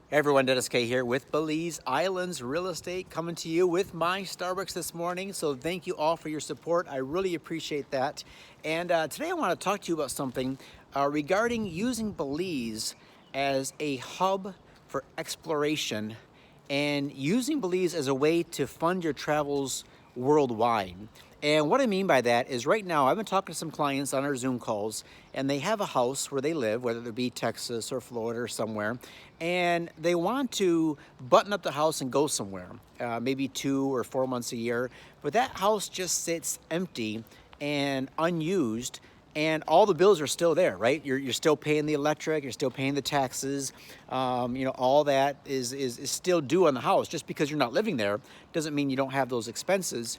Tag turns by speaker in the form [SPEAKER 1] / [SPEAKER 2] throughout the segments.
[SPEAKER 1] Hey everyone, Dennis Kaye here with Belize Islands Real Estate, coming to you with my Starbucks this morning. So thank you all for your support. I really appreciate that. And today I want to talk to you about something regarding using Belize as a hub for exploration and using Belize as a way to fund your travels worldwide. And what I mean by that is right now I've been talking to some clients on our Zoom calls, and they have a house where they live, whether it be Texas or Florida or somewhere, and they want to button up the house and go somewhere, maybe 2 or 4 months a year, but that house just sits empty and unused, and all the bills are still there, right? You're still paying the electric, you're still paying the taxes, all that is still due on the house. Just because you're not living there doesn't mean you don't have those expenses.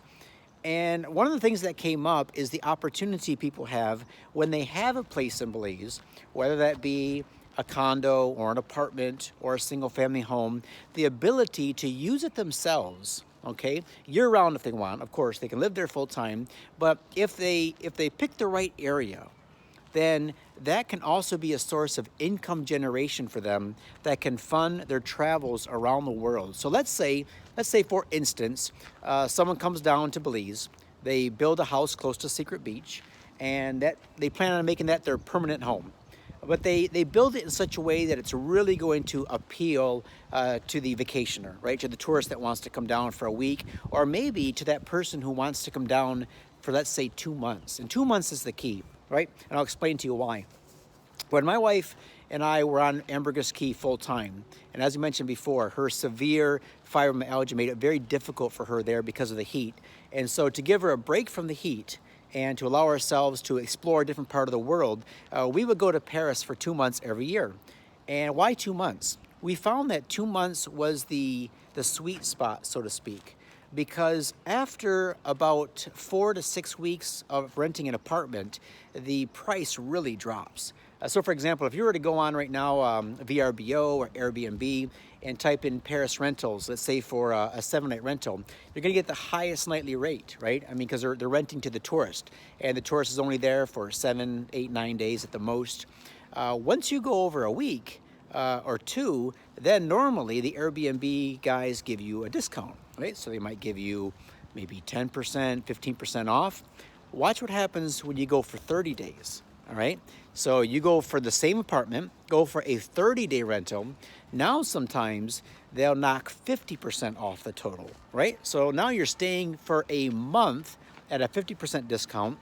[SPEAKER 1] And one of the things that came up is the opportunity people have when they have a place in Belize, whether that be a condo or an apartment or a single family home, the ability to use it themselves, okay, year round if they want. Of course, they can live there full time, but if they pick the right area, then that can also be a source of income generation for them that can fund their travels around the world. So let's say for instance, someone comes down to Belize, they build a house close to Secret Beach, and that they plan on making that their permanent home. But they build it in such a way that it's really going to appeal to the vacationer, right? To the tourist that wants to come down for a week, or maybe to that person who wants to come down for, let's say, 2 months. And 2 months is the key, right? And I'll explain to you why. When my wife and I were on Ambergris Caye full time, and as I mentioned before, her severe fibromyalgia made it very difficult for her there because of the heat. And so to give her a break from the heat and to allow ourselves to explore a different part of the world, we would go to Paris for 2 months every year. And why 2 months? We found that 2 months was the sweet spot, so to speak, because after about 4 to 6 weeks of renting an apartment, the price really drops. So for example, if you were to go on right now VRBO or Airbnb and type in Paris rentals, let's say for a 7-night rental, you're gonna get the highest nightly rate, right? I mean, because they're renting to the tourist, and the tourist is only there for 7, 8, 9 days at the most. Once you go over a week or two, then normally the Airbnb guys give you a discount, right? So they might give you maybe 10%, 15% off. Watch what happens when you go for 30 days. All right, so you go for the same apartment, go for a 30-day rental. Now sometimes they'll knock 50% off the total, right? So now you're staying for a month at a 50% discount.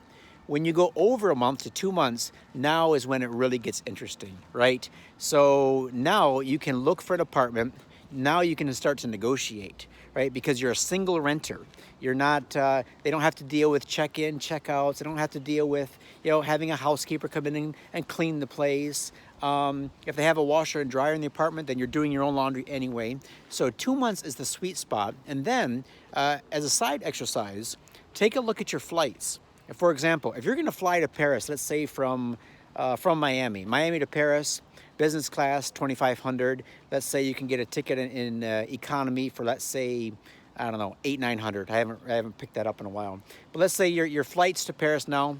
[SPEAKER 1] When you go over a month to 2 months, now is when it really gets interesting, right? So now you can look for an apartment. Now you can start to negotiate, right? Because you're a single renter. You're not, they don't have to deal with check-in, check-outs. They don't have to deal with, having a housekeeper come in and clean the place. If they have a washer and dryer in the apartment, then you're doing your own laundry anyway. So 2 months is the sweet spot. And then, as a side exercise, take a look at your flights. For example, if you're going to fly to Paris, let's say from Miami to Paris, business class, 2,500. Let's say you can get a ticket in economy for, let's say, I don't know, 800-900. I haven't picked that up in a while. But let's say your flights to Paris now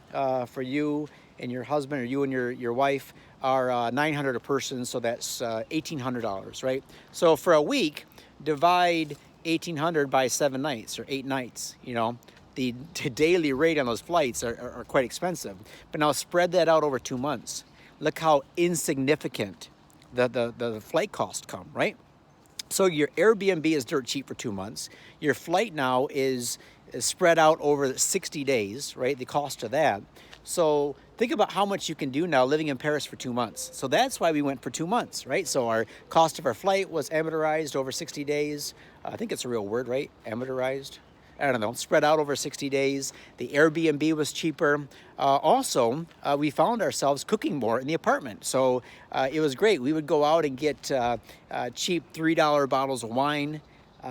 [SPEAKER 1] for you and your husband, or you and your wife, are 900 a person. So that's $1,800, right? So for a week, divide 1,800 by 7 nights or 8 nights. The daily rate on those flights are quite expensive. But now spread that out over 2 months. Look how insignificant the flight costs come, right? So your Airbnb is dirt cheap for 2 months. Your flight now is spread out over 60 days, right? The cost of that. So think about how much you can do now living in Paris for 2 months. So that's why we went for 2 months, right? So our cost of our flight was amortized over 60 days. I think it's a real word, right? Amortized. I don't know, spread out over 60 days. The Airbnb was cheaper. Also, we found ourselves cooking more in the apartment. So it was great. We would go out and get cheap $3 bottles of wine,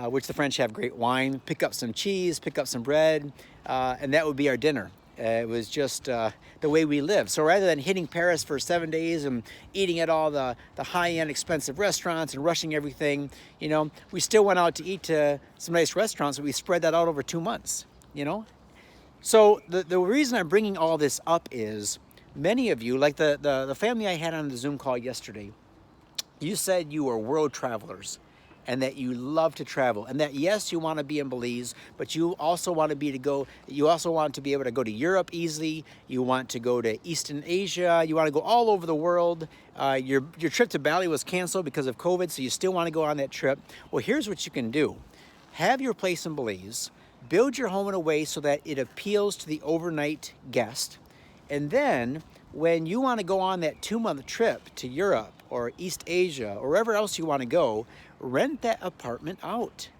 [SPEAKER 1] which the French have great wine, pick up some cheese, pick up some bread, and that would be our dinner. It was just the way we live. So rather than hitting Paris for 7 days and eating at all the high-end expensive restaurants and rushing everything, we still went out to eat to some nice restaurants, but we spread that out over 2 months, So the reason I'm bringing all this up is many of you, like the family I had on the Zoom call yesterday, You said you were world travelers and that you love to travel, and that yes, you want to be in Belize, but you also want to you also want to be able to go to Europe easily. You want to go to Eastern Asia. You want to go all over the world. Your trip to Bali was canceled because of COVID, so you still want to go on that trip. Well, here's what you can do. Have your place in Belize, build your home in a way so that it appeals to the overnight guest, and then when you want to go on that 2-month trip to Europe or East Asia or wherever else you want to go, rent that apartment out.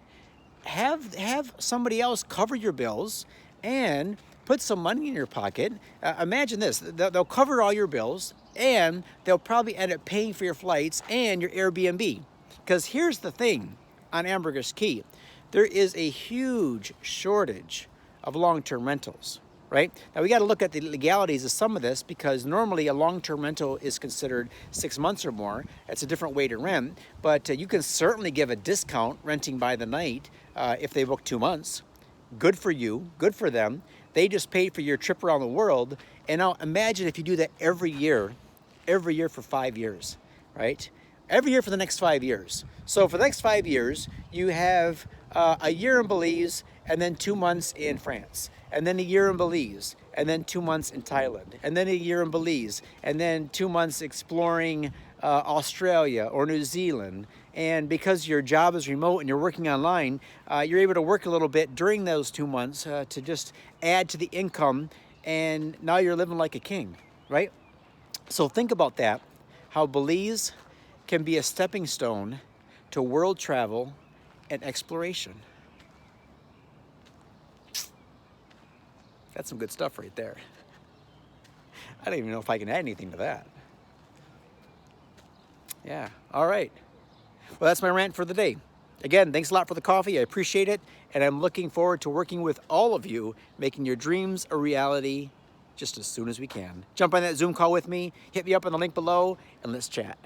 [SPEAKER 1] Have somebody else cover your bills and put some money in your pocket. Imagine this, they'll cover all your bills and they'll probably end up paying for your flights and your Airbnb. Because here's the thing on Ambergris Caye, there is a huge shortage of long-term rentals. Right? Now we got to look at the legalities of some of this, because normally a long-term rental is considered 6 months or more. It's a different way to rent, but you can certainly give a discount renting by the night if they book 2 months. Good for you, good for them. They just paid for your trip around the world. And now imagine if you do that every year for 5 years, right? Every year for the next 5 years. So for the next 5 years, you have a year in Belize and then 2 months in France, and then a year in Belize, and then 2 months in Thailand, and then a year in Belize, and then 2 months exploring Australia or New Zealand. And because your job is remote and you're working online, you're able to work a little bit during those 2 months to just add to the income, and now you're living like a king, right? So think about that, how Belize can be a stepping stone to world travel and exploration. That's some good stuff right there. I don't even know if I can add anything to that. Yeah, all right. Well, that's my rant for the day. Again, thanks a lot for the coffee. I appreciate it. And I'm looking forward to working with all of you, making your dreams a reality just as soon as we can. Jump on that Zoom call with me, hit me up on the link below, and let's chat.